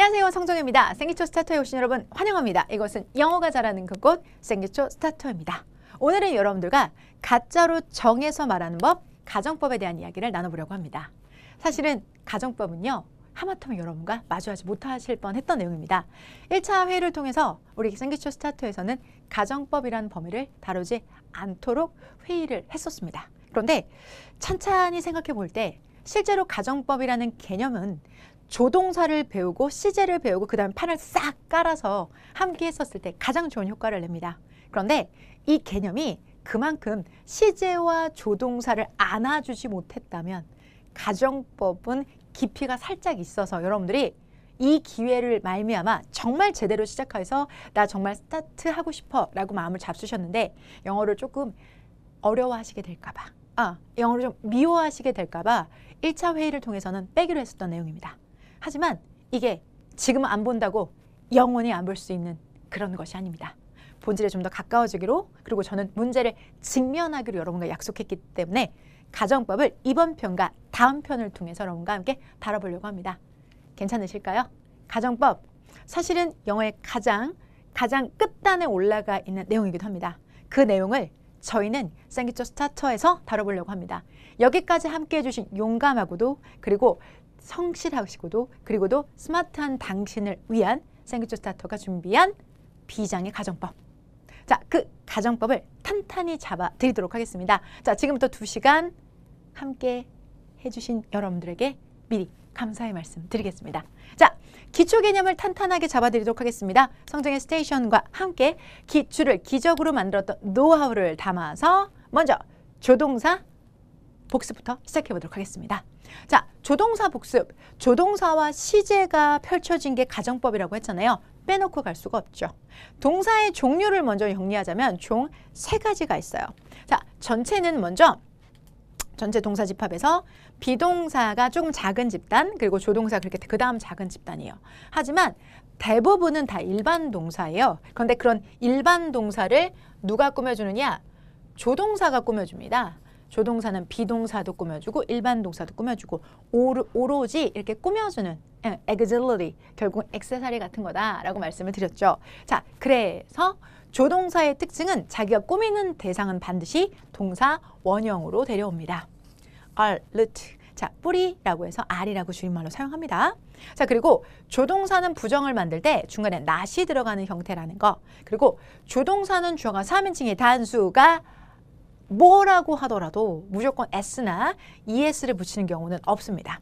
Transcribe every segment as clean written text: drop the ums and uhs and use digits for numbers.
안녕하세요, 성정혜입니다. 생기초 스타터에 오신 여러분 환영합니다. 이것은 영어가 잘하는 그곳 생기초 스타터입니다. 오늘은 여러분들과 가짜로 정해서 말하는 법, 가정법에 대한 이야기를 나눠보려고 합니다. 사실은 가정법은요, 하마터면 여러분과 마주하지 못하실 뻔했던 내용입니다. 1차 회의를 통해서 우리 생기초 스타터에서는 가정법이라는 범위를 다루지 않도록 회의를 했었습니다. 그런데 찬찬히 생각해 볼 때 실제로 가정법이라는 개념은 조동사를 배우고 시제를 배우고 그 다음에 판을 싹 깔아서 함께 했었을 때 가장 좋은 효과를 냅니다. 그런데 이 개념이 그만큼 시제와 조동사를 안아주지 못했다면 가정법은 깊이가 살짝 있어서 여러분들이 이 기회를 말미암아 정말 제대로 시작해서 나 정말 스타트하고 싶어 라고 마음을 잡수셨는데 영어를 조금 어려워하시게 될까봐 영어를 좀 미워하시게 될까봐 1차 회의를 통해서는 빼기로 했었던 내용입니다. 하지만 이게 지금은 안 본다고 영원히 안 볼 수 있는 그런 것이 아닙니다. 본질에 좀 더 가까워지기로, 그리고 저는 문제를 직면하기로 여러분과 약속했기 때문에 가정법을 이번 편과 다음 편을 통해서 여러분과 함께 다뤄보려고 합니다. 괜찮으실까요? 가정법, 사실은 영어의 가장 끝단에 올라가 있는 내용이기도 합니다. 그 내용을 저희는 생기초 스타터에서 다뤄보려고 합니다. 여기까지 함께 해주신 용감하고도 그리고 성실하시고도 그리고도 스마트한 당신을 위한 생기초 스타터가 준비한 비장의 가정법. 자, 그 가정법을 탄탄히 잡아드리도록 하겠습니다. 자, 지금부터 2시간 함께 해주신 여러분들에게 미리 감사의 말씀 드리겠습니다. 자, 기초 개념을 탄탄하게 잡아드리도록 하겠습니다. 성정의 스테이션과 함께 기출을 기적으로 만들었던 노하우를 담아서 먼저 조동사 복습부터 시작해 보도록 하겠습니다. 자, 조동사 복습. 조동사와 시제가 펼쳐진 게 가정법이라고 했잖아요. 빼놓고 갈 수가 없죠. 동사의 종류를 먼저 정리하자면 총 3가지가 있어요. 자, 전체는 먼저 전체 동사 집합에서 비동사가 조금 작은 집단, 그리고 조동사 그렇게 그 다음 작은 집단이에요. 하지만 대부분은 다 일반 동사예요. 그런데 그런 일반 동사를 누가 꾸며주느냐? 조동사가 꾸며줍니다. 조동사는 비동사도 꾸며주고 일반 동사도 꾸며주고 오로지 이렇게 꾸며주는 auxiliary, 결국 액세서리 같은 거다라고 말씀을 드렸죠. 자, 그래서 조동사의 특징은 자기가 꾸미는 대상은 반드시 동사 원형으로 데려옵니다. root, 자, 뿌리라고 해서 R이라고 줄임말로 사용합니다. 자, 그리고 조동사는 부정을 만들 때 중간에 not이 들어가는 형태라는 거, 그리고 조동사는 주어가 3인칭의 단수가 뭐라고 하더라도 무조건 s나 es를 붙이는 경우는 없습니다.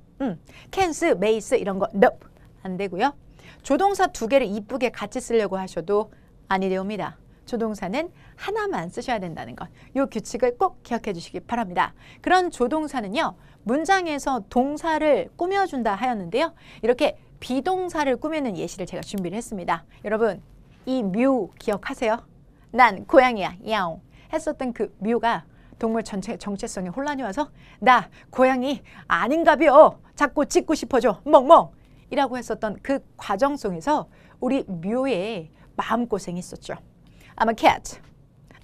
can's, may's 이런 거 nope, 안 되고요. 조동사 2개를 이쁘게 같이 쓰려고 하셔도 아니 되옵니다. 조동사는 하나만 쓰셔야 된다는 것. 이 규칙을 꼭 기억해 주시기 바랍니다. 그런 조동사는요, 문장에서 동사를 꾸며준다 하였는데요. 이렇게 비동사를 꾸미는 예시를 제가 준비를 했습니다. 여러분, 이 뮤 기억하세요? 난 고양이야, 야옹. 했었던 그 뮤가 동물 전체 정체성에 혼란이 와서 나 고양이 아닌가벼, 자꾸 짖고 싶어져, 멍멍 이라고 했었던 그 과정 속에서 우리 뮤의 마음고생이 있었죠. I'm a cat,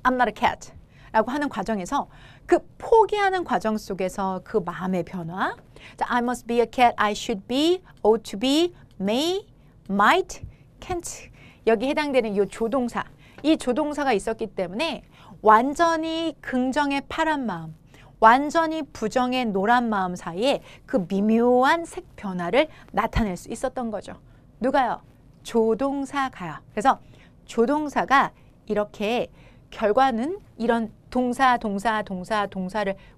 I'm not a cat 라고 하는 과정에서 그 포기하는 과정 속에서 그 마음의 변화, 자, I must be a cat, I should be, ought to be, may, might, can't, 여기 해당되는 이 조동사, 이 조동사가 있었기 때문에 완전히 긍정의 파란 마음, 완전히 부정의 노란 마음 사이에 그 미묘한 색 변화를 나타낼 수 있었던 거죠. 누가요? 조동사가요. 그래서 조동사가 이렇게 결과는 이런 동사를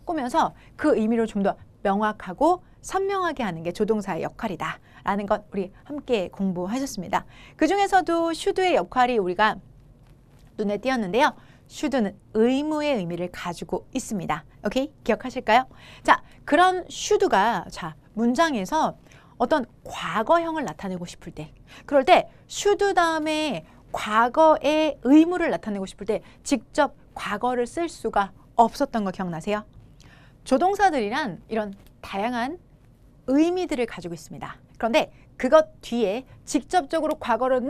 꾸면서 그 의미를 좀 더 명확하고 선명하게 하는 게 조동사의 역할이다 라는 것 우리 함께 공부하셨습니다. 그 중에서도 should의 역할이 우리가 눈에 띄었는데요. should는 의무의 의미를 가지고 있습니다. 오케이? 기억하실까요? 자, 그런 should가 자, 문장에서 어떤 과거형을 나타내고 싶을 때, 그럴 때 should 다음에 과거의 의무를 나타내고 싶을 때 직접 과거를 쓸 수가 없었던 거 기억나세요? 조동사들이란 이런 다양한 의미들을 가지고 있습니다. 그런데 그것 뒤에 직접적으로 과거를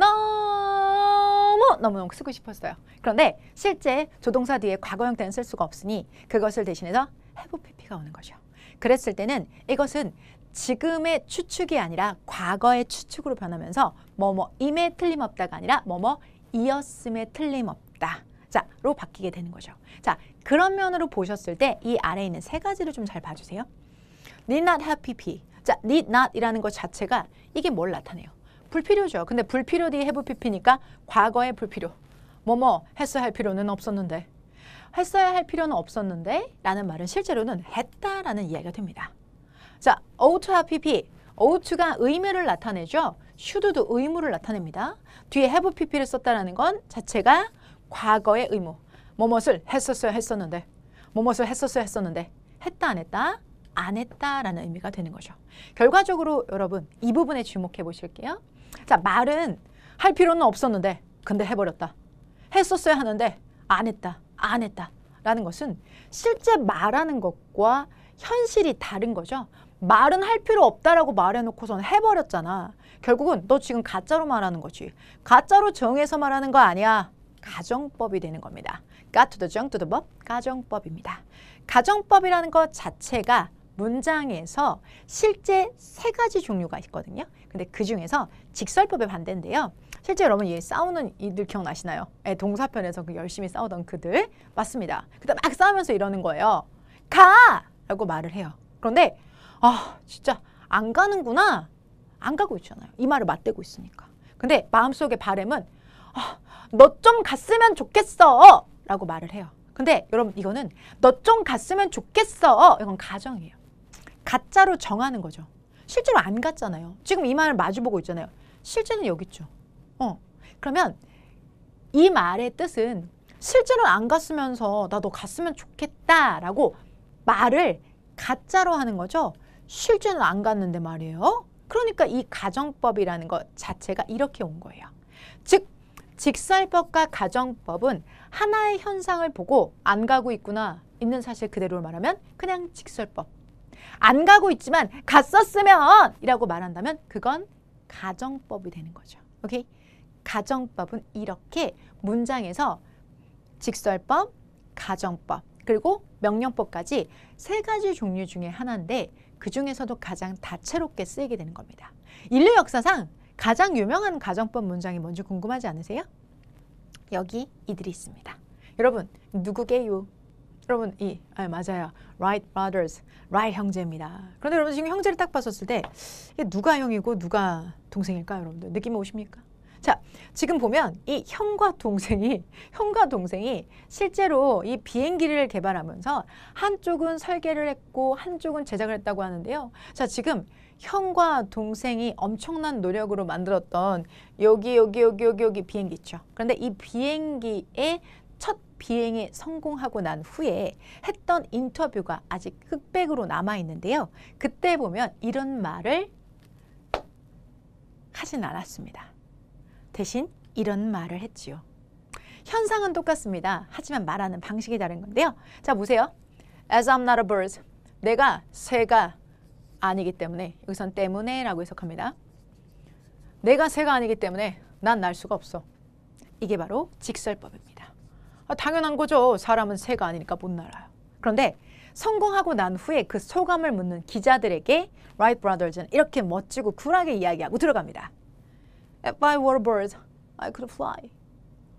너무 쓰고 싶었어요. 그런데 실제 조동사 뒤에 과거 형태는 쓸 수가 없으니 그것을 대신해서 have pp가 오는 거죠. 그랬을 때는 이것은 지금의 추측이 아니라 과거의 추측으로 변하면서 뭐뭐임에 틀림없다가 아니라 뭐뭐이었음에 틀림없다. 자, 로 바뀌게 되는 거죠. 자, 그런 면으로 보셨을 때 이 아래에 있는 세 가지를 좀 잘 봐주세요. need not have pp. 자, need not이라는 것 자체가 이게 뭘 나타내요? 불필요죠. 근데 불필요 뒤에 have pp니까 과거의 불필요. 뭐뭐 했어야 할 필요는 없었는데. 했어야 할 필요는 없었는데 라는 말은 실제로는 했다라는 이야기가 됩니다. 자, ought to have pp. ought가 의무를 나타내죠. should도 의무를 나타냅니다. 뒤에 have pp를 썼다는 건 자체가 과거의 의무. 뭐뭇을 했었어야 했었는데. 뭐뭇을 했었어야 했었는데. 했다 안 했다? 안 했다라는 의미가 되는 거죠. 결과적으로 여러분 이 부분에 주목해 보실게요. 자, 말은 할 필요는 없었는데 근데 해버렸다. 했었어야 하는데 안 했다. 안 했다. 라는 것은 실제 말하는 것과 현실이 다른 거죠. 말은 할 필요 없다라고 말해놓고선 해버렸잖아. 결국은 너 지금 가짜로 말하는 거지. 가짜로 정해서 말하는 거 아니야. 가정법이 되는 겁니다. got to the 정 to the 법, 가정법입니다. 가정법이라는 것 자체가 문장에서 실제 세 가지 종류가 있거든요. 근데 그 중에서 직설법의 반대인데요. 실제 여러분 이 싸우는 이들 기억나시나요? 동사편에서 그 열심히 싸우던 그들 맞습니다. 그때 막 싸우면서 이러는 거예요. 가! 라고 말을 해요. 그런데 아 진짜 안 가는구나. 안 가고 있잖아요. 이 말을 맞대고 있으니까. 근데 마음속의 바람은 아, 너 좀 갔으면 좋겠어 라고 말을 해요. 근데 여러분 이거는 너 좀 갔으면 좋겠어. 이건 가정이에요. 가짜로 정하는 거죠. 실제로 안 갔잖아요. 지금 이 말을 마주보고 있잖아요. 실제는 여기 있죠. 그러면 이 말의 뜻은 실제로 안 갔으면서 나 너 갔으면 좋겠다 라고 말을 가짜로 하는 거죠. 실제는 안 갔는데 말이에요. 그러니까 이 가정법이라는 것 자체가 이렇게 온 거예요. 즉 직설법과 가정법은 하나의 현상을 보고 안 가고 있구나 있는 사실 그대로 말하면 그냥 직설법. 안 가고 있지만 갔었으면 이라고 말한다면 그건 가정법이 되는 거죠. 오케이? 가정법은 이렇게 문장에서 직설법, 가정법, 그리고 명령법까지 세 가지 종류 중에 하나인데 그 중에서도 가장 다채롭게 쓰이게 되는 겁니다. 인류 역사상 가장 유명한 가정법 문장이 뭔지 궁금하지 않으세요? 여기 이들이 있습니다. 여러분 누구게요? 여러분 맞아요. Wright brothers, Wright 형제입니다. 그런데 여러분 지금 형제를 딱 봤었을 때 이게 누가 형이고 누가 동생일까요? 여러분들 느낌 오십니까? 자, 지금 보면 이 형과 동생이 실제로 이 비행기를 개발하면서 한쪽은 설계를 했고 한쪽은 제작을 했다고 하는데요. 자, 지금 형과 동생이 엄청난 노력으로 만들었던 여기 비행기 있죠. 그런데 이 비행기의 첫 비행에 성공하고 난 후에 했던 인터뷰가 아직 흑백으로 남아 있는데요. 그때 보면 이런 말을 하진 않았습니다. 대신 이런 말을 했지요. 현상은 똑같습니다. 하지만 말하는 방식이 다른 건데요. 자, 보세요. As I'm not a bird. 내가 새가 아니기 때문에 여기선 때문에 라고 해석합니다. 내가 새가 아니기 때문에 난 날 수가 없어. 이게 바로 직설법입니다. 당연한 거죠. 사람은 새가 아니니까 못 날아요. 그런데 성공하고 난 후에 그 소감을 묻는 기자들에게 Wright brothers는 이렇게 멋지고 쿨하게 이야기하고 들어갑니다. If I were a bird, I could fly.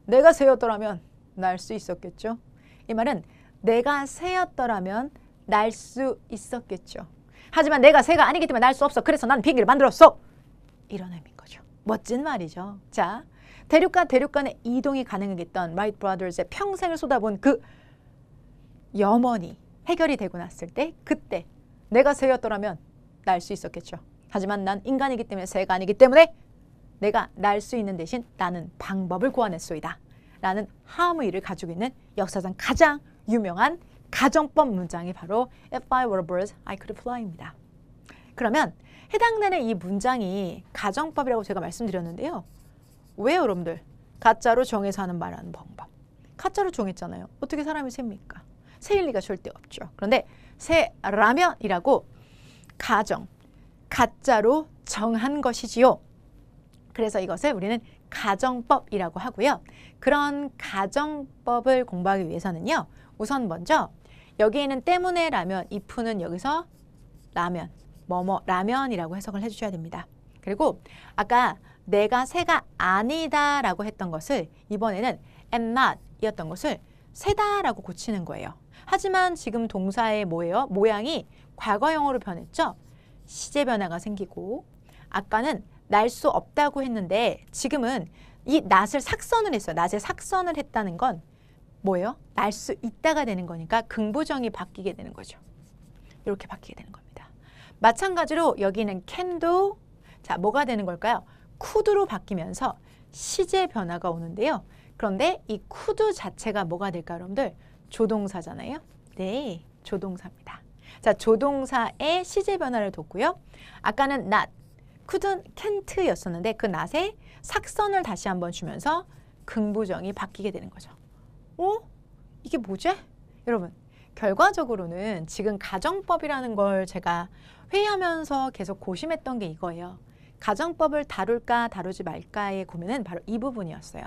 내가 새였더라면 날 수 있었겠죠. 이 말은 내가 새였더라면 날 수 있었겠죠. 하지만 내가 새가 아니기 때문에 날 수 없어. 그래서 난 비행기를 만들었어. 이런 의미인 거죠. 멋진 말이죠. 자, 대륙과 대륙 간의 이동이 가능했던 Wright brothers의 평생을 쏟아본 그 염원이 해결이 되고 났을 때 그때 내가 새였더라면 날 수 있었겠죠. 하지만 난 인간이기 때문에 새가 아니기 때문에 내가 날 수 있는 대신 나는 방법을 고안했소이다. 라는 함의를 가지고 있는 역사상 가장 유명한 가정법 문장이 바로 If I were a bird, I could fly입니다. 그러면 해당되는 이 문장이 가정법이라고 제가 말씀드렸는데요. 왜 여러분들? 가짜로 정해서 하는 말하는 방법. 가짜로 정했잖아요. 어떻게 사람이 셉니까? 새일 리가 절대 없죠. 그런데 새라면이라고 가짜로 정한 것이지요. 그래서 이것을 우리는 가정법이라고 하고요. 그런 가정법을 공부하기 위해서는요. 우선 먼저 여기에는 때문에 라면, if는 여기서 라면, 뭐뭐 라면이라고 해석을 해주셔야 됩니다. 그리고 아까 내가 새가 아니다 라고 했던 것을 이번에는 am not 이었던 것을 새다라고 고치는 거예요. 하지만 지금 동사의 뭐예요? 모양이 과거형으로 변했죠? 시제 변화가 생기고 아까는 날 수 없다고 했는데 지금은 이 not을 삭선을 했어요. not에 삭선을 했다는 건 뭐예요? 날 수 있다가 되는 거니까 긍부정이 바뀌게 되는 거죠. 이렇게 바뀌게 되는 겁니다. 마찬가지로 여기는 can도 자 뭐가 되는 걸까요? could로 바뀌면서 시제 변화가 오는데요. 그런데 이 could 자체가 뭐가 될까요, 여러분들? 조동사잖아요. 네, 조동사입니다. 자, 조동사의 시제 변화를 뒀고요. 아까는 not, couldn't, can't였었는데 그 not에 삭선을 다시 한번 주면서 긍부정이 바뀌게 되는 거죠. 이게 뭐지? 여러분, 결과적으로는 지금 가정법이라는 걸 제가 회의하면서 계속 고심했던 게 이거예요. 가정법을 다룰까 다루지 말까의 고민은 바로 이 부분이었어요.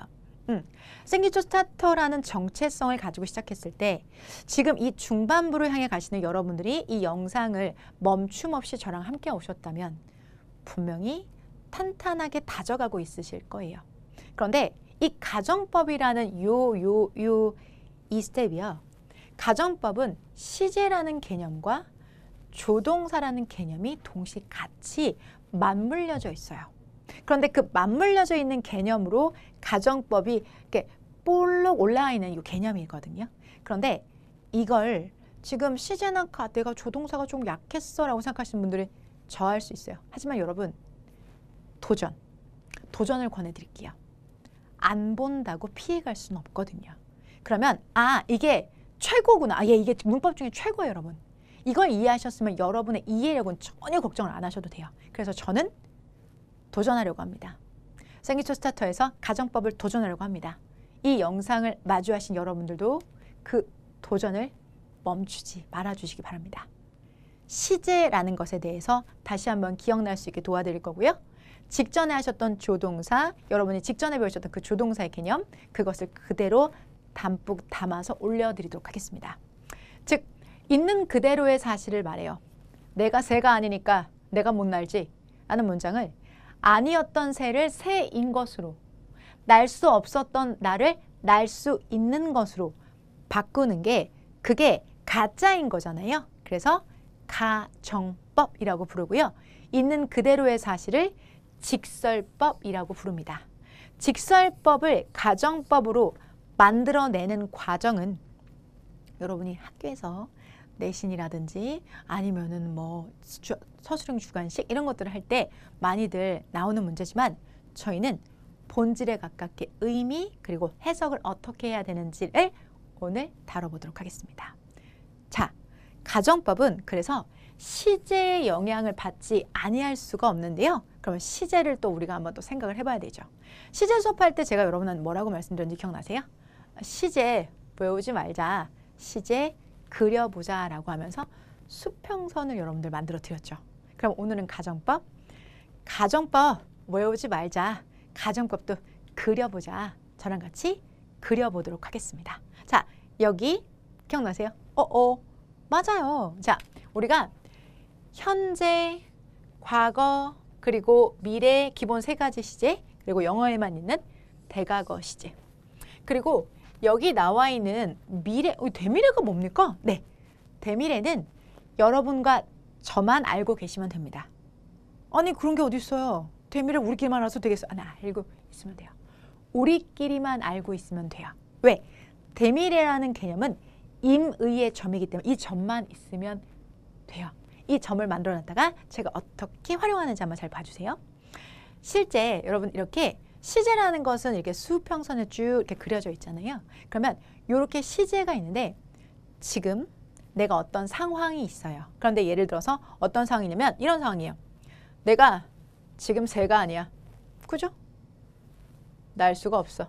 생기초 스타터라는 정체성을 가지고 시작했을 때 지금 이 중반부를 향해 가시는 여러분들이 이 영상을 멈춤 없이 저랑 함께 오셨다면 분명히 탄탄하게 다져가고 있으실 거예요. 그런데 이 가정법이라는 이 스텝이요. 가정법은 시제라는 개념과 조동사라는 개념이 동시에 같이 맞물려져 있어요. 그런데 그 맞물려져 있는 개념으로 가정법이 이렇게 볼록 올라와 있는 이 개념이거든요. 그런데 이걸 지금 시제나 내가 조동사가 좀 약했어 라고 생각하시는 분들이 저할 수 있어요. 하지만 여러분 도전을 권해드릴게요. 안 본다고 피해갈 수는 없거든요. 그러면 이게 최고구나. 이게 문법 중에 최고예요, 여러분. 이걸 이해하셨으면 여러분의 이해력은 전혀 걱정을 안 하셔도 돼요. 그래서 저는 도전하려고 합니다. 생기초 스타터에서 가정법을 도전하려고 합니다. 이 영상을 마주하신 여러분들도 그 도전을 멈추지 말아주시기 바랍니다. 시제라는 것에 대해서 다시 한번 기억날 수 있게 도와드릴 거고요. 직전에 하셨던 조동사, 여러분이 직전에 배우셨던 그 조동사의 개념, 그것을 그대로 담뿍 담아서 올려드리도록 하겠습니다. 즉, 있는 그대로의 사실을 말해요. 내가 새가 아니니까 내가 못 날지 라는 문장을 아니었던 새를 새인 것으로, 날 수 없었던 나를 날 수 있는 것으로 바꾸는 게 그게 가짜인 거잖아요. 그래서 가정법이라고 부르고요. 있는 그대로의 사실을 직설법이라고 부릅니다. 직설법을 가정법으로 만들어내는 과정은 여러분이 학교에서 내신이라든지 아니면은 뭐 서술형 주관식 이런 것들을 할 때 많이들 나오는 문제지만 저희는 본질에 가깝게 의미 그리고 해석을 어떻게 해야 되는지를 오늘 다뤄보도록 하겠습니다. 자, 가정법은 그래서 시제의 영향을 받지 아니할 수가 없는데요. 그러면 시제를 또 우리가 한번 또 생각을 해봐야 되죠. 시제 수업할 때 제가 여러분한테 뭐라고 말씀드렸는지 기억나세요? 시제 외우지 말자. 시제 그려보자 라고 하면서 수평선을 여러분들 만들어 드렸죠. 그럼 오늘은 가정법 외우지 말자. 가정법도 그려보자. 저랑 같이 그려보도록 하겠습니다. 자, 여기 기억나세요? 맞아요. 자, 우리가 현재, 과거, 그리고 미래 기본 세 가지 시제, 그리고 영어에만 있는 대과거 시제. 그리고 여기 나와 있는 미래, 대미래가 뭡니까? 네, 대미래는 여러분과 저만 알고 계시면 됩니다. 아니 그런 게 어디 있어요? 대미래 우리끼리만 알아서 되겠어? 알고 있으면 돼요. 우리끼리만 알고 있으면 돼요. 왜? 대미래라는 개념은 임의의 점이기 때문에 이 점만 있으면 돼요. 이 점을 만들어놨다가 제가 어떻게 활용하는지 한번 잘 봐주세요. 실제 여러분 이렇게 시제라는 것은 이렇게 수평선에 쭉 이렇게 그려져 있잖아요. 그러면 이렇게 시제가 있는데 지금 내가 어떤 상황이 있어요. 그런데 예를 들어서 어떤 상황이냐면 이런 상황이에요. 내가 지금 새가 아니야. 그죠? 날 수가 없어.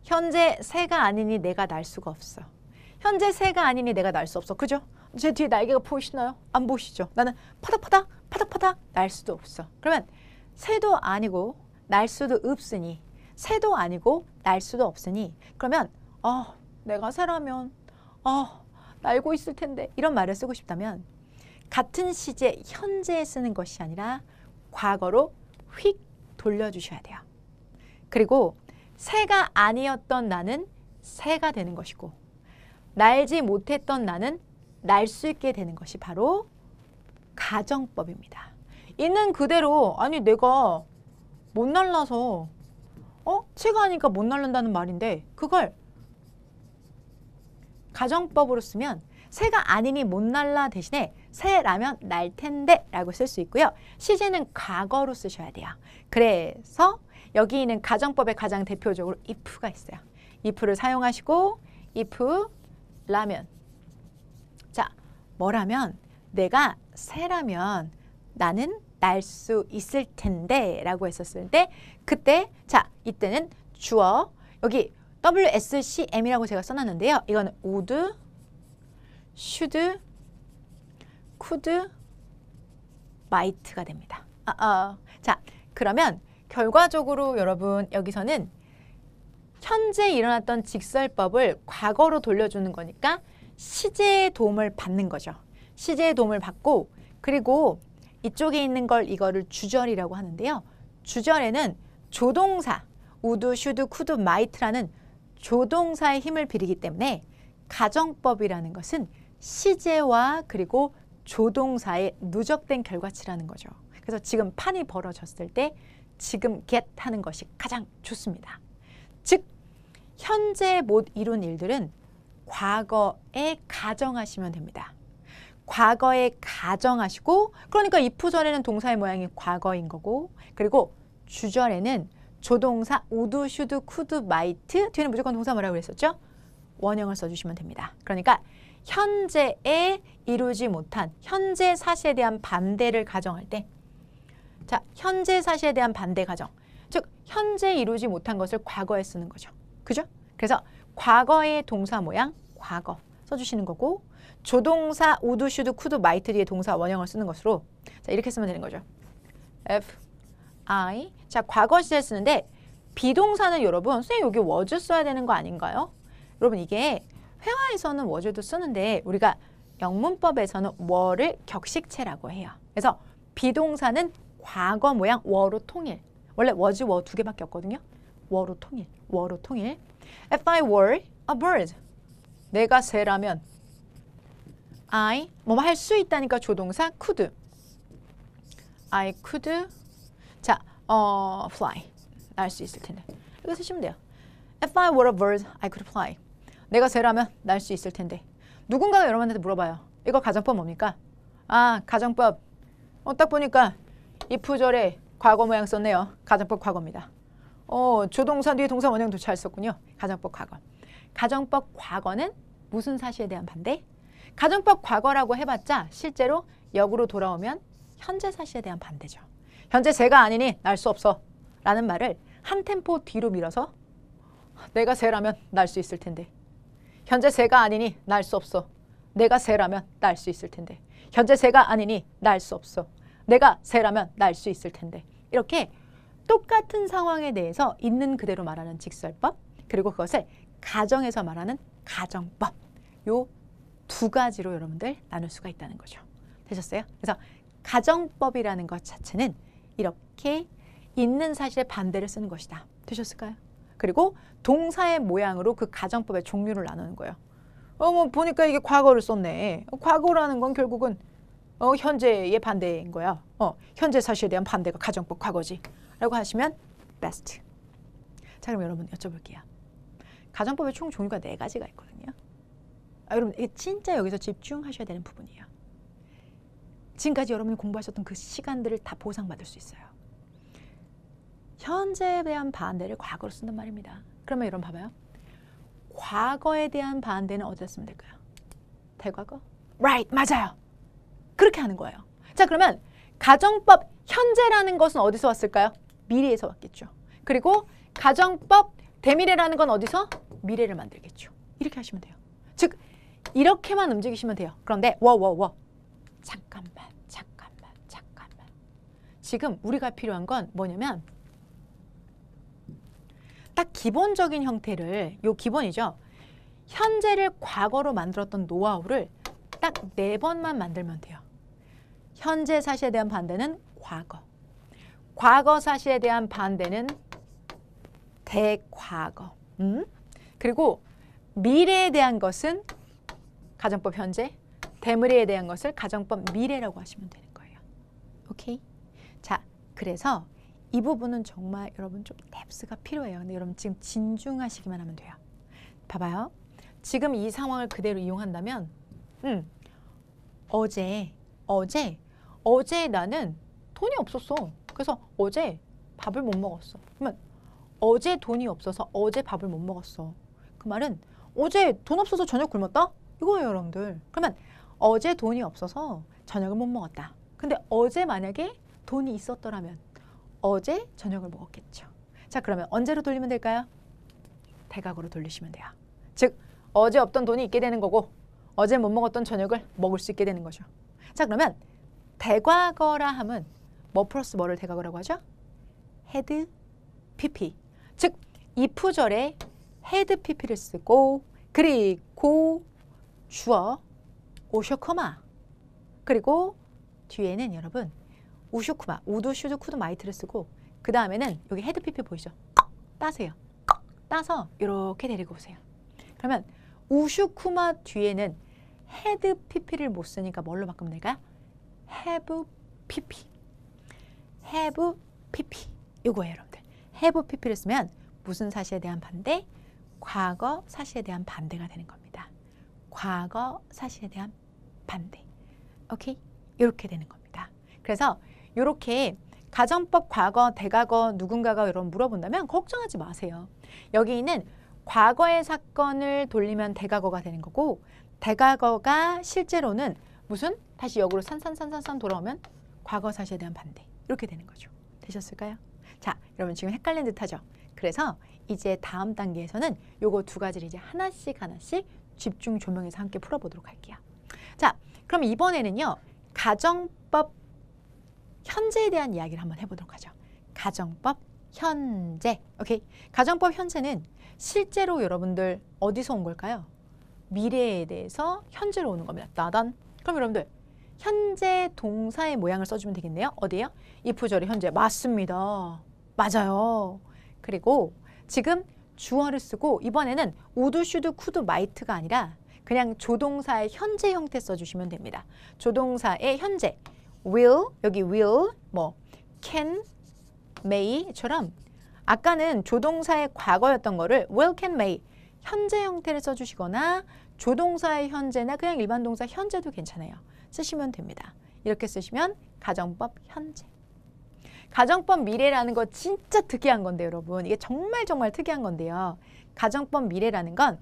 현재 새가 아니니 내가 날 수가 없어. 현재 새가 아니니 내가 날 수 없어. 그죠? 제 뒤에 날개가 보이시나요? 안 보이시죠? 나는 파닥파닥 날 수도 없어. 그러면 새도 아니고 날 수도 없으니 새도 아니고 날 수도 없으니 그러면 내가 새라면 날고 있을 텐데 이런 말을 쓰고 싶다면 같은 시제 현재에 쓰는 것이 아니라 과거로 휙 돌려주셔야 돼요. 그리고 새가 아니었던 나는 새가 되는 것이고 날지 못했던 나는 날 수 있게 되는 것이 바로 가정법입니다. 있는 그대로 아니 내가 못 날라서 새가 아니니까 못 날른다는 말인데 그걸 가정법으로 쓰면 새가 아니니 못 날라 대신에 새라면 날 텐데 라고 쓸 수 있고요. 시제는 과거로 쓰셔야 돼요. 그래서 여기 있는 가정법의 가장 대표적으로 if가 있어요. if를 사용하시고 if 라면 자 뭐라면 내가 새라면 나는 날 수 있을 텐데 라고 했었을 때 그때 자 이때는 주어 여기 WSCM이라고 제가 써놨는데요. 이거는 would, should, could, might가 됩니다. 자 그러면 결과적으로 여러분 여기서는 현재 일어났던 직설법을 과거로 돌려주는 거니까 시제의 도움을 받는 거죠. 시제의 도움을 받고 그리고 이쪽에 있는 걸 이거를 주절이라고 하는데요. 주절에는 조동사 would, should, could, might라는 조동사의 힘을 빌리기 때문에 가정법이라는 것은 시제와 그리고 조동사의 누적된 결과치라는 거죠. 그래서 지금 판이 벌어졌을 때 지금 get 하는 것이 가장 좋습니다. 즉 현재 못 이룬 일들은 과거에 가정하시면 됩니다. 과거에 가정하시고 그러니까 if 절에는 동사의 모양이 과거인 거고 그리고 주절에는 조동사 would, should, could, might 뒤에는 무조건 동사 뭐라고 그랬었죠? 원형을 써주시면 됩니다. 그러니까 현재에 이루지 못한 현재 사실에 대한 반대를 가정할 때 자, 현재 사실에 대한 반대 가정 즉 현재 이루지 못한 것을 과거에 쓰는 거죠. 그죠? 그래서 과거의 동사 모양 과거 써주시는 거고 조동사 would, should, could, might 뒤에 동사 원형을 쓰는 것으로 자 이렇게 쓰면 되는 거죠. F, I 자 과거 시제 쓰는데 비동사는 여러분 선생님 여기 was 써야 되는 거 아닌가요? 여러분 이게 회화에서는 was도 쓰는데 우리가 영문법에서는 were를 격식체라고 해요. 그래서 비동사는 과거 모양 were로 통일 원래 was, were 두 개밖에 없거든요. were로 통일, were로 통일 If I were a bird 내가 새라면 I 뭐 할 수 있다니까 조동사 could I could 자 fly 날 수 있을 텐데 이거 쓰시면 돼요. If I were a bird I could fly 내가 새라면 날 수 있을 텐데 누군가가 여러분한테 물어봐요. 이거 가정법 뭡니까? 아 가정법 딱 보니까 if절에 과거 모양 썼네요. 가정법 과거입니다. 조동사 뒤에 동사 원형도 잘 썼군요. 가정법 과거 가정법 과거는 무슨 사실에 대한 반대? 가정법 과거라고 해봤자 실제로 역으로 돌아오면 현재 사실에 대한 반대죠. 현재 새가 아니니 날 수 없어 라는 말을 한 템포 뒤로 밀어서 내가 새라면 날 수 있을 텐데 현재 새가 아니니 날 수 없어 내가 새라면 날 수 있을 텐데 현재 새가 아니니 날 수 없어 내가 새라면 날 수 있을 텐데 이렇게 똑같은 상황에 대해서 있는 그대로 말하는 직설법 그리고 그것을 가정에서 말하는 가정법 요 두 가지로 여러분들 나눌 수가 있다는 거죠. 되셨어요? 그래서 가정법이라는 것 자체는 이렇게 있는 사실의 반대를 쓰는 것이다. 되셨을까요? 그리고 동사의 모양으로 그 가정법의 종류를 나누는 거예요. 뭐 보니까 이게 과거를 썼네. 과거라는 건 결국은 현재의 반대인 거야. 현재 사실에 대한 반대가 가정법 과거지. 라고 하시면 베스트. 자 그럼 여러분 여쭤볼게요. 가정법의 총 종류가 4가지가 있거든요. 여러분 이게 진짜 여기서 집중하셔야 되는 부분이에요. 지금까지 여러분이 공부하셨던 그 시간들을 다 보상받을 수 있어요. 현재에 대한 반대를 과거로 쓴단 말입니다. 그러면 여러분 봐봐요. 과거에 대한 반대는 어디다 쓰면 될까요? 대과거? Right, 맞아요. 그렇게 하는 거예요. 자 그러면 가정법 현재라는 것은 어디서 왔을까요? 미래에서 왔겠죠. 그리고 가정법 대미래라는 건 어디서? 미래를 만들겠죠. 이렇게 하시면 돼요. 즉 이렇게만 움직이시면 돼요. 그런데 잠깐만. 지금 우리가 필요한 건 뭐냐면 딱 기본적인 형태를 요 기본이죠. 현재를 과거로 만들었던 노하우를 딱 4번만 만들면 돼요. 현재 사실에 대한 반대는 과거. 과거 사실에 대한 반대는 대과거. 그리고 미래에 대한 것은 가정법 현재, 대미래에 대한 것을 가정법 미래라고 하시면 되는 거예요. 오케이? 자, 그래서 이 부분은 정말 여러분 좀 뎁스가 필요해요. 근데 여러분 지금 진중하시기만 하면 돼요. 봐봐요. 지금 이 상황을 그대로 이용한다면 어제 나는 돈이 없었어. 그래서 어제 밥을 못 먹었어. 그러면 어제 돈이 없어서 어제 밥을 못 먹었어. 그 말은 어제 돈 없어서 저녁 굶었다? 이거예요, 여러분들. 그러면 어제 돈이 없어서 저녁을 못 먹었다. 근데 어제 만약에 돈이 있었더라면 어제 저녁을 먹었겠죠. 자, 그러면 언제로 돌리면 될까요? 대각으로 돌리시면 돼요. 즉, 어제 없던 돈이 있게 되는 거고 어제 못 먹었던 저녁을 먹을 수 있게 되는 거죠. 자, 그러면 대과거라 함은 뭐 플러스 뭐를 대과거라고 하죠? had pp. 즉, if절에 had pp를 쓰고 그리고 주어 오쇼커마 그리고 뒤에는 여러분 우슈쿠마, 우두, 슈드, 쿠드, 마이트를 쓰고 그 다음에는 여기 헤드 pp 보이죠? 따세요. 따서 이렇게 데리고 오세요. 그러면 우슈쿠마 뒤에는 헤드 pp를 못 쓰니까 뭘로 바꾸면 될까요? have pp. have pp. 이거예요, 여러분들. have pp를 쓰면 무슨 사실에 대한 반대? 과거 사실에 대한 반대가 되는 겁니다. 과거 사실에 대한 반대. 오케이? 이렇게 되는 겁니다. 그래서 이렇게 가정법 과거, 대과거 누군가가 여러분 물어본다면 걱정하지 마세요. 여기 있는 과거의 사건을 돌리면 대과거가 되는 거고 대과거가 실제로는 무슨 다시 역으로 산산산산산 돌아오면 과거 사실에 대한 반대. 이렇게 되는 거죠. 되셨을까요? 자, 여러분 지금 헷갈린 듯 하죠? 그래서 이제 다음 단계에서는 요거 두 가지를 이제 하나씩 집중 조명해서 함께 풀어보도록 할게요. 자, 그럼 이번에는요. 가정법 현재에 대한 이야기를 한번 해보도록 하죠. 가정법 현재. 오케이. 가정법 현재는 실제로 여러분들 어디서 온 걸까요? 미래에 대해서 현재로 오는 겁니다. 따단. 그럼 여러분들 현재 동사의 모양을 써주면 되겠네요. 어디예요? if절의 현재. 맞습니다. 맞아요. 그리고 지금 주어를 쓰고 이번에는 우드, 슈드, 쿠드, 마이트가 아니라 그냥 조동사의 현재 형태 써주시면 됩니다. 조동사의 현재. will, 여기 will, 뭐 can, may처럼 아까는 조동사의 과거였던 거를 will, can, may 현재 형태를 써주시거나 조동사의 현재나 그냥 일반 동사 현재도 괜찮아요. 쓰시면 됩니다. 이렇게 쓰시면 가정법 현재. 가정법 미래라는 거 진짜 특이한 건데 여러분. 이게 정말 특이한 건데요. 가정법 미래라는 건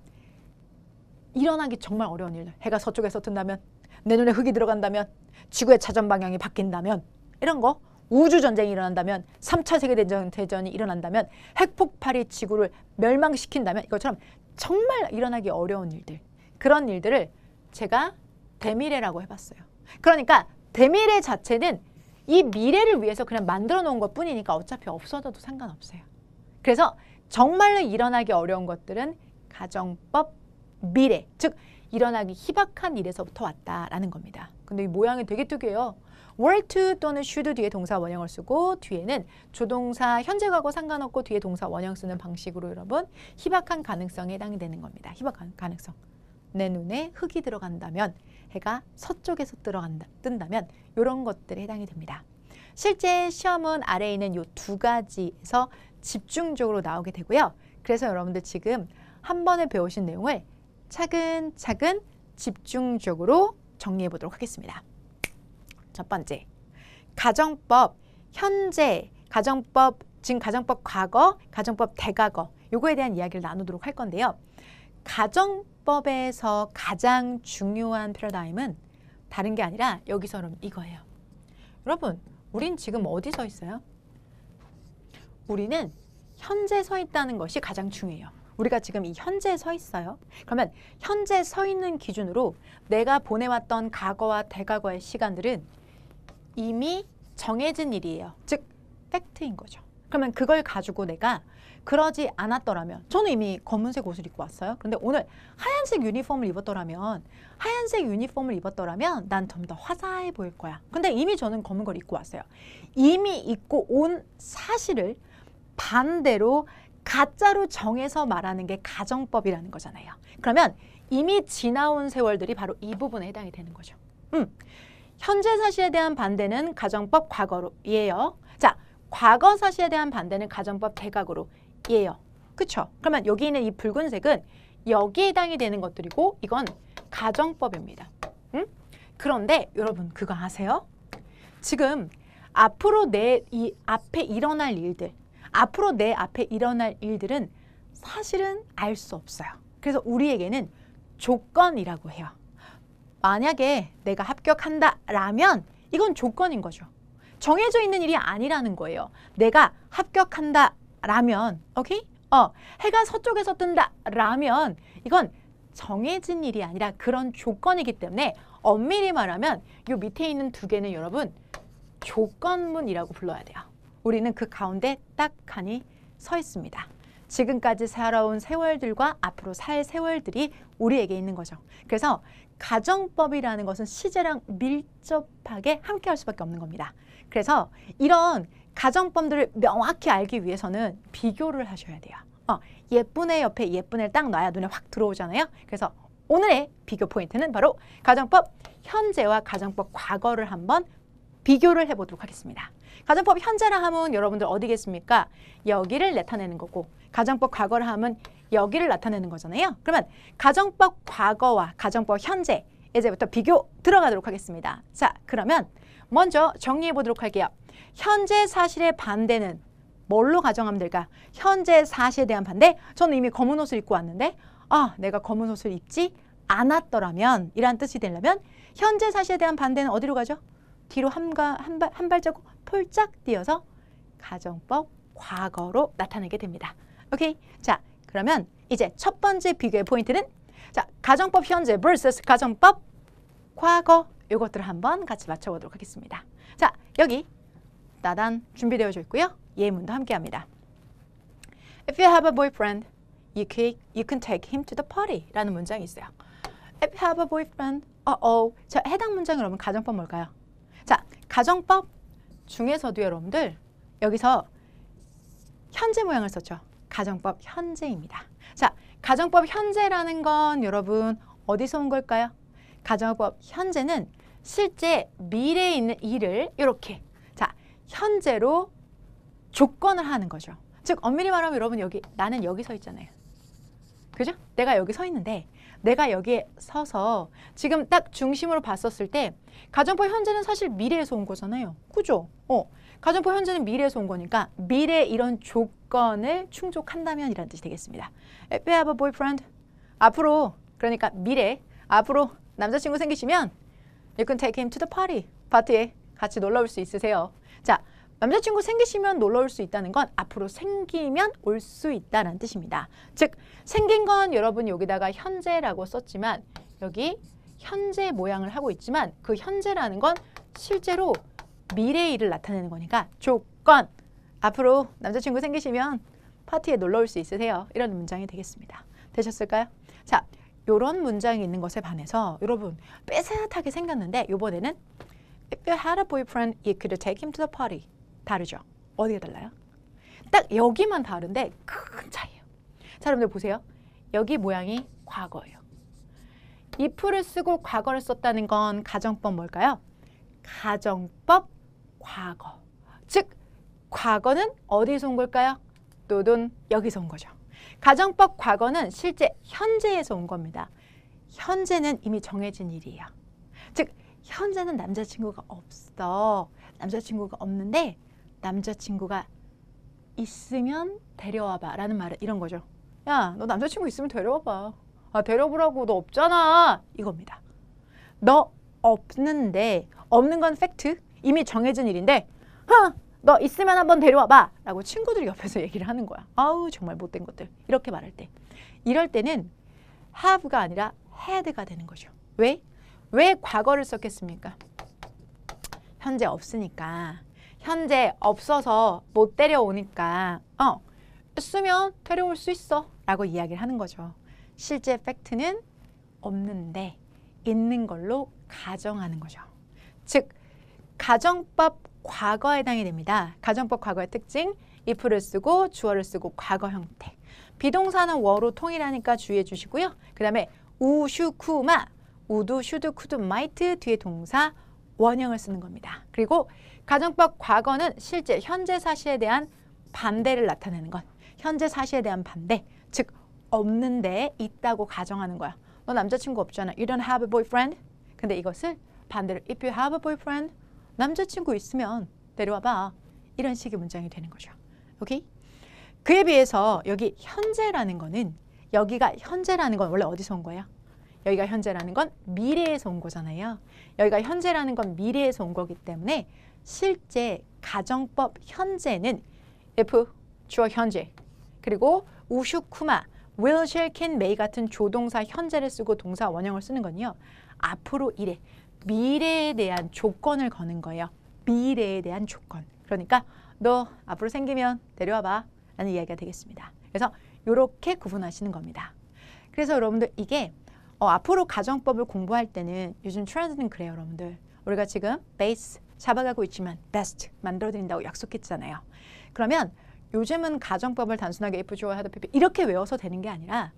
일어나기 정말 어려운 일들. 해가 서쪽에서 뜬다면, 내 눈에 흙이 들어간다면, 지구의 자전 방향이 바뀐다면, 이런 거, 우주전쟁이 일어난다면, 3차 세계대전이 일어난다면, 핵폭발이 지구를 멸망시킨다면, 이것처럼 정말 일어나기 어려운 일들. 그런 일들을 제가 대미래라고 해봤어요. 그러니까 대미래 자체는 이 미래를 위해서 그냥 만들어 놓은 것 뿐이니까 어차피 없어져도 상관없어요. 그래서 정말로 일어나기 어려운 것들은 가정법 미래, 즉 일어나기 희박한 일에서부터 왔다라는 겁니다. 근데 이 모양이 되게 특이해요. were to 또는 should 뒤에 동사 원형을 쓰고 뒤에는 조동사 현재 과거 상관없고 뒤에 동사 원형 쓰는 방식으로 여러분 희박한 가능성에 해당이 되는 겁니다. 희박한 가능성. 내 눈에 흙이 들어간다면, 해가 서쪽에서 뜬다면 이런 것들에 해당이 됩니다. 실제 시험은 아래에 있는 이 두 가지에서 집중적으로 나오게 되고요. 그래서 여러분들 지금 한 번에 배우신 내용을 차근차근 집중적으로 정리해 보도록 하겠습니다. 첫 번째, 가정법 현재, 가정법 지금 가정법 과거, 가정법 대과거 요거에 대한 이야기를 나누도록 할 건데요. 가정법에서 가장 중요한 패러다임은 다른 게 아니라 여기서 이거예요. 여러분, 우린 지금 어디 서 있어요? 우리는 현재 서 있다는 것이 가장 중요해요. 우리가 지금 이 현재에 서 있어요. 그러면 현재 서 있는 기준으로 내가 보내왔던 과거와 대과거의 시간들은 이미 정해진 일이에요. 즉, 팩트인 거죠. 그러면 그걸 가지고 내가 그러지 않았더라면 저는 이미 검은색 옷을 입고 왔어요. 그런데 오늘 하얀색 유니폼을 입었더라면 난 좀 더 화사해 보일 거야. 근데 이미 저는 검은 걸 입고 왔어요. 이미 입고 온 사실을 반대로 가짜로 정해서 말하는 게 가정법이라는 거잖아요. 그러면 이미 지나온 세월들이 바로 이 부분에 해당이 되는 거죠. 현재 사실에 대한 반대는 가정법 과거로 이에요. 자, 과거 사실에 대한 반대는 가정법 대각으로 이에요. 그쵸? 그러면 여기 있는 이 붉은색은 여기에 해당이 되는 것들이고 이건 가정법입니다. 그런데 여러분 그거 아세요? 지금 앞으로 내 앞에 일어날 일들은 사실은 알 수 없어요. 그래서 우리에게는 조건이라고 해요. 만약에 내가 합격한다라면 이건 조건인 거죠. 정해져 있는 일이 아니라는 거예요. 내가 합격한다라면, 오케이? 해가 서쪽에서 뜬다라면 이건 정해진 일이 아니라 그런 조건이기 때문에 엄밀히 말하면 이 밑에 있는 두 개는 여러분 조건문이라고 불러야 돼요. 우리는 그 가운데 딱하니 서 있습니다. 지금까지 살아온 세월들과 앞으로 살 세월들이 우리에게 있는 거죠. 그래서 가정법이라는 것은 시제랑 밀접하게 함께 할 수밖에 없는 겁니다. 그래서 이런 가정법들을 명확히 알기 위해서는 비교를 하셔야 돼요. 예쁜 애 옆에 예쁜 애를 딱 놔야 눈에 확 들어오잖아요. 그래서 오늘의 비교 포인트는 바로 가정법 현재와 가정법 과거를 한번 비교를 해보도록 하겠습니다. 가정법 현재라 하면 여러분들 어디겠습니까? 여기를 나타내는 거고 가정법 과거라 하면 여기를 나타내는 거잖아요. 그러면 가정법 과거와 가정법 현재 이제부터 비교 들어가도록 하겠습니다. 자, 그러면 먼저 정리해 보도록 할게요. 현재 사실의 반대는 뭘로 가정하면 될까? 현재 사실에 대한 반대? 저는 이미 검은 옷을 입고 왔는데 내가 검은 옷을 입지 않았더라면 이란 뜻이 되려면 현재 사실에 대한 반대는 어디로 가죠? 뒤로 한 발자국 폴짝 뛰어서 가정법 과거로 나타내게 됩니다. 오케이? 자, 그러면 이제 첫 번째 비교의 포인트는 자, 가정법 현재 vs 가정법 과거 이것들을 한번 같이 맞춰보도록 하겠습니다. 자, 여기 따단 준비되어져 있고요. 예문도 함께합니다. If you have a boyfriend, you can take him to the party 라는 문장이 있어요. If you have a boyfriend, 자, 해당 문장 여러분 가정법 뭘까요? 자, 가정법 중에서도 여러분들 여기서 현재 모양을 썼죠. 가정법 현재입니다. 자, 가정법 현재라는 건 여러분 어디서 온 걸까요? 가정법 현재는 실제 미래에 있는 일을 이렇게 자, 현재로 조건을 하는 거죠. 즉 엄밀히 말하면 여러분 여기 나는 여기 서 있잖아요. 그죠? 내가 여기 서 있는데 내가 여기에 서서 지금 딱 중심으로 봤었을 때 가정법 현재는 사실 미래에서 온 거잖아요. 그죠? 가정법 현재는 미래에서 온 거니까 미래 이런 조건을 충족한다면 이라는 뜻이 되겠습니다. If you have a boyfriend, 앞으로 그러니까 미래 앞으로 남자친구 생기시면 you can take him to the party. 파티에 같이 놀러 올 수 있으세요. 자, 남자친구 생기시면 놀러 올 수 있다는 건 앞으로 생기면 올 수 있다는 뜻입니다. 즉 생긴 건 여러분 여기다가 현재라고 썼지만 여기 현재 모양을 하고 있지만 그 현재라는 건 실제로 미래의 일을 나타내는 거니까 조건 앞으로 남자친구 생기시면 파티에 놀러 올 수 있으세요. 이런 문장이 되겠습니다. 되셨을까요? 자, 이런 문장이 있는 것에 반해서 여러분 삐슷하게 생겼는데 이번에는 If you had a boyfriend, you could take him to the party. 다르죠? 어디가 달라요? 딱 여기만 다른데 큰 차이예요. 자, 여러분들 보세요. 여기 모양이 과거예요. if를 쓰고 과거를 썼다는 건 가정법 뭘까요? 가정법 과거. 즉 과거는 어디서 온 걸까요? 또는 여기서 온 거죠. 가정법 과거는 실제 현재에서 온 겁니다. 현재는 이미 정해진 일이에요. 즉 현재는 남자친구가 없어. 남자친구가 없는데 남자친구가 있으면 데려와봐 라는 말은 이런 거죠. 야, 너 남자친구 있으면 데려와봐. 데려보라고. 너 없잖아. 이겁니다. 너 없는데 없는 건 팩트. 이미 정해진 일인데 너 있으면 한번 데려와봐 라고 친구들이 옆에서 얘기를 하는 거야. 아우 정말 못된 것들. 이렇게 말할 때. 이럴 때는 have가 아니라 had가 되는 거죠. 왜? 왜 과거를 썼겠습니까? 현재 없으니까. 현재 없어서 못 데려오니까 있으면 데려올 수 있어 라고 이야기를 하는 거죠. 실제 팩트는 없는데 있는 걸로 가정하는 거죠. 즉 가정법 과거에 해당이 됩니다. 가정법 과거의 특징, if를 쓰고 주어를 쓰고 과거 형태. 비동사는 워로 통일하니까 주의해 주시고요. 그 다음에 우, 슈, 쿠, 마, 우드, 슈드, 쿠드, 마이트 뒤에 동사 원형을 쓰는 겁니다. 그리고 가정법 과거는 실제 현재 사실에 대한 반대를 나타내는 것. 현재 사실에 대한 반대, 즉 없는데 있다고 가정하는 거야. 너 남자친구 없잖아. You don't have a boyfriend. 근데 이것을 반대로 if you have a boyfriend, 남자친구 있으면 데려와봐. 이런 식의 문장이 되는 거죠. 오케이? 그에 비해서 여기 현재라는 거는 여기가 현재라는 건 원래 어디서 온 거야? 여기가 현재라는 건 미래에서 온 거잖아요. 여기가 현재라는 건 미래에서 온 거기 때문에 실제 가정법 현재는 if 주어 현재 그리고 우슈쿠마 will, shall, can, may 같은 조동사 현재를 쓰고 동사 원형을 쓰는 건요. 앞으로 이래 미래에 대한 조건을 거는 거예요. 미래에 대한 조건. 그러니까 너 앞으로 생기면 데려와봐 라는 이야기가 되겠습니다. 그래서 이렇게 구분하시는 겁니다. 그래서 여러분들 이게 앞으로 가정법을 공부할 때는 요즘 트렌드는 그래요. 여러분들 우리가 지금 베이스 잡아가고 있지만 베스트 만들어드린다고 약속했잖아요. 그러면 요즘은 가정법을 단순하게 if, 주어, had, pp 이렇게 외워서 되는 게 아니라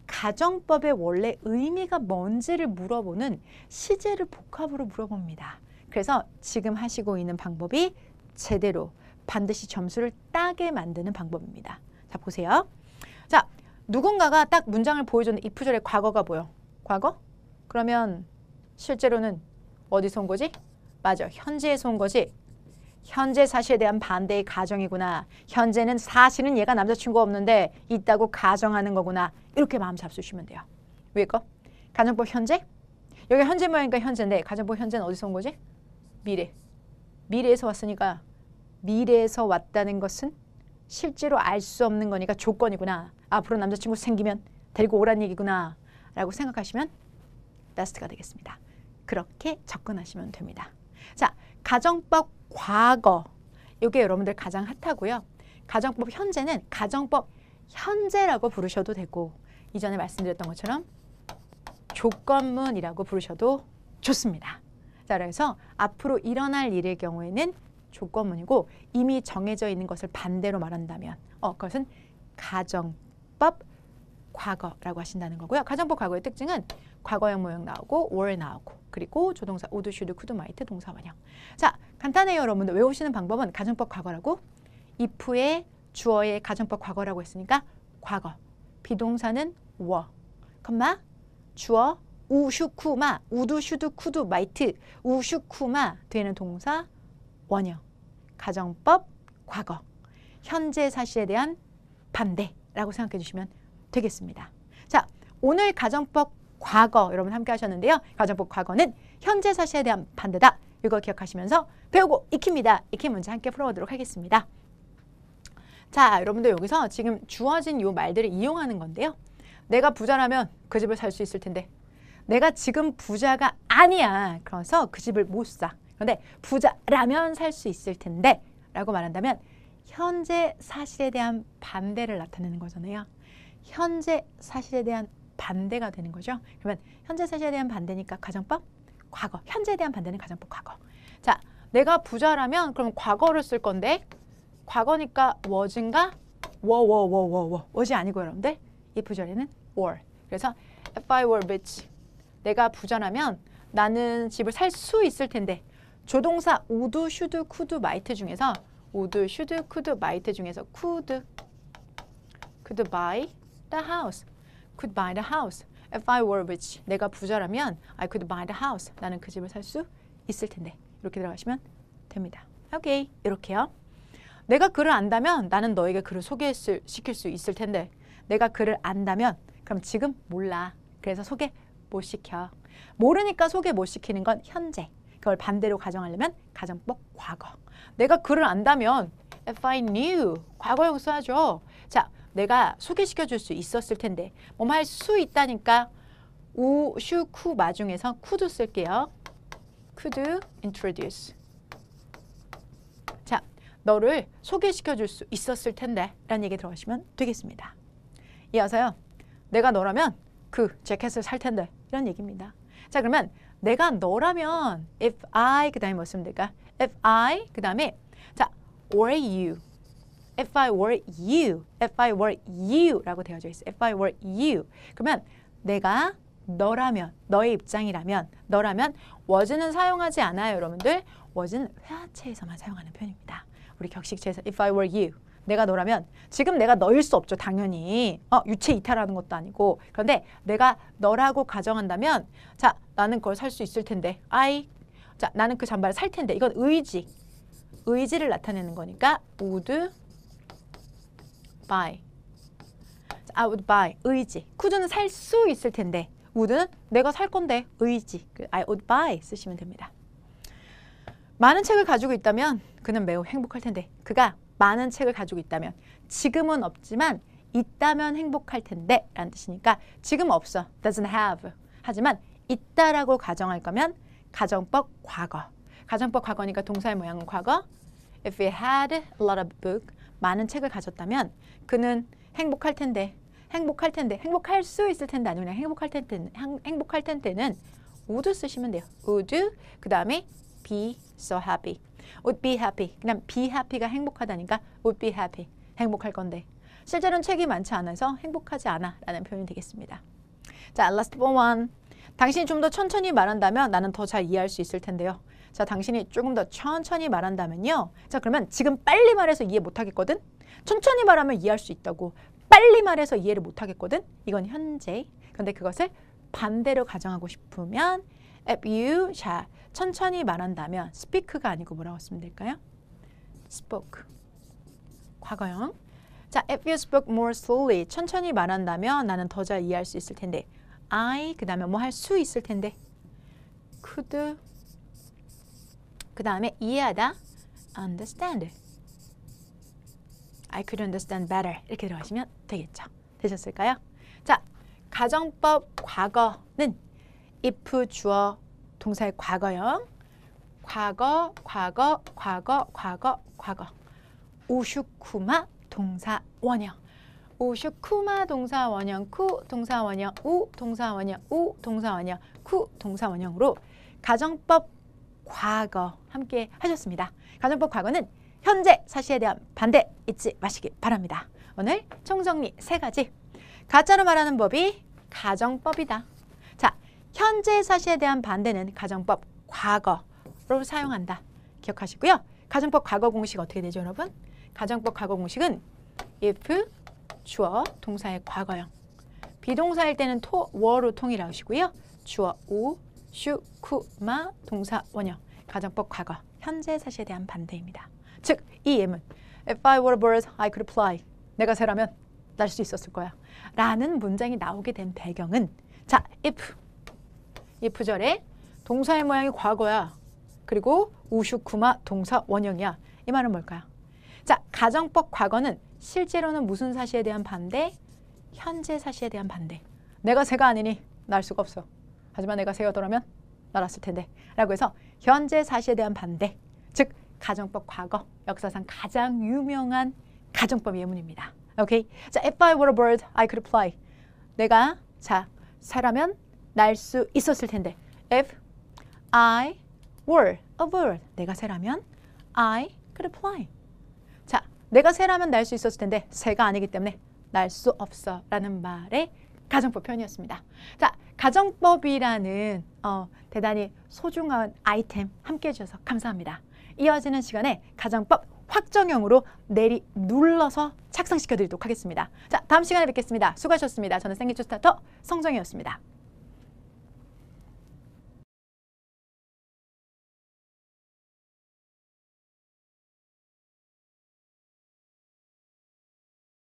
가정법의 원래 의미가 뭔지를 물어보는 시제를 복합으로 물어봅니다. 그래서 지금 하시고 있는 방법이 제대로 반드시 점수를 따게 만드는 방법입니다. 자, 보세요. 자, 누군가가 딱 문장을 보여줬는데 if절의 과거가 보여. 과거? 그러면 실제로는 어디서 온 거지? 맞아, 현재에서 온 거지. 현재 사실에 대한 반대의 가정이구나. 현재는 사실은 얘가 남자친구가 없는데 있다고 가정하는 거구나. 이렇게 마음 잡수시면 돼요. 위에 거. 가정법 현재. 여기 현재 모양이니까 현재인데 가정법 현재는 어디서 온 거지? 미래. 미래에서 왔으니까 미래에서 왔다는 것은 실제로 알 수 없는 거니까 조건이구나. 앞으로 남자친구 생기면 데리고 오란 얘기구나. 라고 생각하시면 베스트가 되겠습니다. 그렇게 접근하시면 됩니다. 자, 가정법 과거. 이게 여러분들 가장 핫하고요. 가정법 현재는 가정법 현재라고 부르셔도 되고 이전에 말씀드렸던 것처럼 조건문이라고 부르셔도 좋습니다. 자, 그래서 앞으로 일어날 일의 경우에는 조건문이고 이미 정해져 있는 것을 반대로 말한다면 그것은 가정법 과거라고 하신다는 거고요. 가정법 과거의 특징은 과거형 모형 나오고 were 나오고 그리고 조동사 would, should, could, might 동사 원형. 자, 간단해요. 여러분들 외우시는 방법은 가정법 과거라고 if의 주어의 가정법 과거라고 했으니까 과거. 비동사는 were, 컴마 주어 우슈쿠마 우드, 슈드, 쿠드, 마이트 우슈쿠마 뒤에는 동사 원형. 가정법 과거. 현재 사실에 대한 반대라고 생각해 주시면 되겠습니다. 자, 오늘 가정법 과거 여러분 함께 하셨는데요. 가정법 과거는 현재 사실에 대한 반대다. 이거 기억하시면서 배우고 익힙니다. 익힌 문제 함께 풀어보도록 하겠습니다. 자, 여러분들 여기서 지금 주어진 이 말들을 이용하는 건데요. 내가 부자라면 그 집을 살 수 있을 텐데 내가 지금 부자가 아니야. 그래서 그 집을 못 사. 그런데 부자라면 살 수 있을 텐데 라고 말한다면 현재 사실에 대한 반대를 나타내는 거잖아요. 현재 사실에 대한 반대가 되는 거죠. 그러면 현재 사실에 대한 반대니까 가정법 과거. 현재에 대한 반대는 가정법 과거. 자, 내가 부자라면 그럼 과거를 쓸 건데 과거니까 was인가? was이 아니고 여러분들 이 부절에는 were. 그래서 if I were rich 내가 부자라면 나는 집을 살 수 있을 텐데 조동사 would, should, could, might 중에서 would, should, could, might 중에서 could buy the house. could buy the house. If I were rich 내가 부자라면 I could buy the house. 나는 그 집을 살 수 있을 텐데 이렇게 들어가시면 됩니다. 오케이, 이렇게요. 내가 그를 안다면 나는 너에게 그를 소개시킬 수 있을 텐데 내가 그를 안다면 그럼 지금 몰라. 그래서 소개 못 시켜. 모르니까 소개 못 시키는 건 현재. 그걸 반대로 가정하려면 가정법 과거. 내가 그를 안다면 if I knew 과거형 써야죠. 자, 내가 소개시켜 줄 수 있었을 텐데 뭐 할 수 있다니까 우, 슈, 쿠, 마 중에서 could 쓸게요. could introduce. 자, 너를 소개시켜 줄 수 있었을 텐데 라는 얘기 들어가시면 되겠습니다. 이어서요. 내가 너라면 그 재킷을 살 텐데 이런 얘기입니다. 자, 그러면 내가 너라면 if I 그 다음에 뭐 쓰면 될까? if I 그 다음에 자 were you if I were you if I were you 라고 되어져 있어요. if I were you 그러면 내가 너라면 너의 입장이라면 너라면 was는 사용하지 않아요. 여러분들 was는 회화체에서만 사용하는 표현입니다. 우리 격식체에서 if I were you 내가 너라면 지금 내가 너일 수 없죠. 당연히 유체 이탈하는 것도 아니고 그런데 내가 너라고 가정한다면 자 나는 그걸 살 수 있을 텐데 자 나는 그 잠바를 살 텐데 이건 의지를 나타내는 거니까 would buy I would buy 의지 could는 살 수 있을 텐데 would는 내가 살 건데 의지 I would buy 쓰시면 됩니다. 많은 책을 가지고 있다면 그는 매우 행복할 텐데 그가 많은 책을 가지고 있다면 지금은 없지만 있다면 행복할 텐데 라는 뜻이니까 지금 없어 doesn't have 하지만 있다라고 가정할 거면 가정법 과거 가정법 과거니까 동사의 모양은 과거 if he had a lot of book 많은 책을 가졌다면 그는 행복할 텐데 행복할 수 있을 텐데 아니면 그냥 행복할 텐데는 would 쓰시면 돼요. would 그 다음에 be so happy would be happy 그냥 be happy가 행복하다니까 would be happy 행복할 건데 실제로는 책이 많지 않아서 행복하지 않아 라는 표현이 되겠습니다. 자 last one 당신이 좀 더 천천히 말한다면 나는 더 잘 이해할 수 있을 텐데요. 자 당신이 조금 더 천천히 말한다면요 자 그러면 지금 빨리 말해서 이해 못하겠거든 천천히 말하면 이해할 수 있다고 빨리 말해서 이해를 못하겠거든 이건 현재 그런데 그것을 반대로 가정하고 싶으면 if you 자 천천히 말한다면 speak가 아니고 뭐라고 쓰면 될까요? spoke 과거형 자 if you spoke more slowly 천천히 말한다면 나는 더 잘 이해할 수 있을 텐데 I 그 다음에 뭐 할 수 있을 텐데 could 그 다음에 이해하다 understand I could understand better 이렇게 들어가시면 되겠죠. 되셨을까요? 자 가정법 과거는 if 주어 동사의 과거형 과거 우슈쿠마 동사 원형 우슈쿠마 동사 원형 쿠 동사 원형 우 동사 원형 우 동사 원형 쿠 동사 원형으로 가정법 과거 함께 하셨습니다. 가정법 과거는 현재 사실에 대한 반대 잊지 마시기 바랍니다. 오늘 총정리 3가지 가짜로 말하는 법이 가정법이다. 자 현재 사실에 대한 반대는 가정법 과거로 사용한다. 기억하시고요. 가정법 과거 공식 어떻게 되죠 여러분? 가정법 과거 공식은 if 주어 동사의 과거형 비동사일 때는 워로 통일하시고요. 주어 우, 슈, 쿠, 마 동사 원형 가정법 과거 현재 사실에 대한 반대입니다. 즉 이 예문 If I were a bird, I could fly 내가 새라면 날 수 있었을 거야 라는 문장이 나오게 된 배경은 자 if절에 동사의 모양이 과거야 그리고 우슈쿠마 동사 원형이야 이 말은 뭘까요? 자 가정법 과거는 실제로는 무슨 사실에 대한 반대? 현재 사실에 대한 반대 내가 새가 아니니 날 수가 없어 하지만 내가 새여더라면 날았을 텐데 라고 해서 현재 사실에 대한 반대 즉 가정법 과거 역사상 가장 유명한 가정법 예문입니다. 오케이. 자, if I were a bird, I could fly. 내가 자 새라면 날 수 있었을 텐데. If I were a bird, 내가 새라면 I could fly. 자, 내가 새라면 날 수 있었을 텐데 새가 아니기 때문에 날 수 없어라는 말의 가정법 표현이었습니다. 자, 가정법이라는 대단히 소중한 아이템 함께해 주셔서 감사합니다. 이어지는 시간에 가정법 확정형으로 눌러서 착상시켜 드리도록 하겠습니다. 자, 다음 시간에 뵙겠습니다. 수고하셨습니다. 저는 생기초 스타터 성정희였습니다.